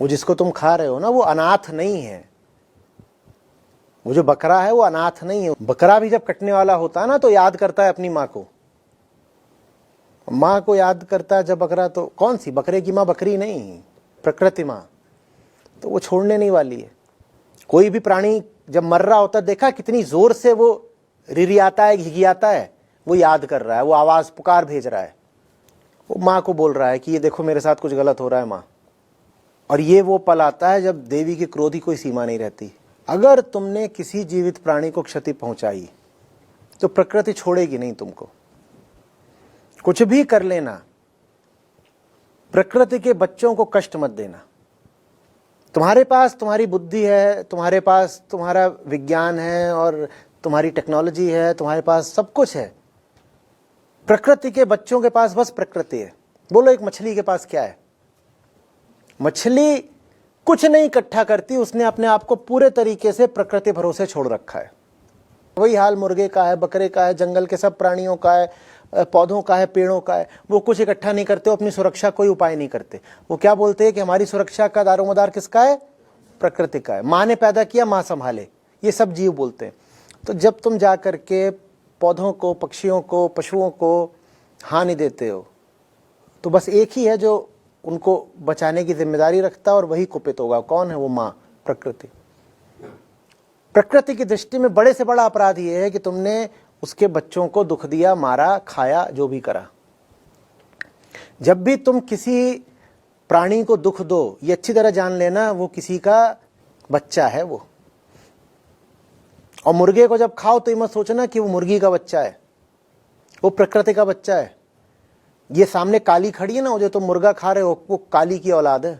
वो जिसको तुम खा रहे हो ना, वो अनाथ नहीं है। वो जो बकरा है वो अनाथ नहीं है। बकरा भी जब कटने वाला होता है ना तो याद करता है अपनी माँ को। माँ को याद करता है जब बकरा, तो कौन सी बकरे की माँ? बकरी नहीं, प्रकृति माँ। तो वो छोड़ने नहीं वाली है। कोई भी प्राणी जब मर रहा होता है, देखा कितनी जोर से वो रिरियाता है, घिघियाता है, वो याद कर रहा है, वो आवाज पुकार भेज रहा है, वो माँ को बोल रहा है कि ये देखो मेरे साथ कुछ गलत हो रहा है माँ। और ये वो पल आता है जब देवी के क्रोध की कोई सीमा नहीं रहती। अगर तुमने किसी जीवित प्राणी को क्षति पहुंचाई तो प्रकृति छोड़ेगी नहीं तुमको। कुछ भी कर लेना, प्रकृति के बच्चों को कष्ट मत देना। तुम्हारे पास तुम्हारी बुद्धि है, तुम्हारे पास तुम्हारा विज्ञान है और तुम्हारी टेक्नोलॉजी है, तुम्हारे पास सब कुछ है। प्रकृति के बच्चों के पास बस प्रकृति है। बोलो एक मछली के पास क्या है? मछली कुछ नहीं इकट्ठा करती, उसने अपने आप को पूरे तरीके से प्रकृति भरोसे छोड़ रखा है। वही हाल मुर्गे का है, बकरे का है, जंगल के सब प्राणियों का है, पौधों का है, पेड़ों का है। वो कुछ इकट्ठा नहीं करते, वो अपनी सुरक्षा कोई उपाय नहीं करते। वो क्या बोलते हैं कि हमारी सुरक्षा का दारोमदार किसका है? प्रकृति का है। माँ ने पैदा किया, माँ संभाले, ये सब जीव बोलते हैं। तो जब तुम जा करके पौधों को, पक्षियों को, पशुओं को हानि देते हो, तो बस एक ही है जो उनको बचाने की जिम्मेदारी रखता है और वही कुपित होगा। कौन है वो? माँ, प्रकृति। प्रकृति की दृष्टि में बड़े से बड़ा अपराध ये है कि तुमने उसके बच्चों को दुख दिया, मारा, खाया, जो भी करा। जब भी तुम किसी प्राणी को दुख दो, ये अच्छी तरह जान लेना वो किसी का बच्चा है वो। और मुर्गे को जब खाओ तो ये मत सोचना कि वो मुर्गी का बच्चा है, वो प्रकृति का बच्चा है। ये सामने काली खड़ी है ना, वो जो तुम मुर्गा खा रहे हो, वो काली की औलाद है।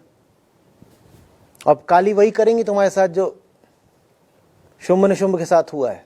अब काली वही करेंगी तुम्हारे साथ जो शुंभ निशुंभ के साथ हुआ है।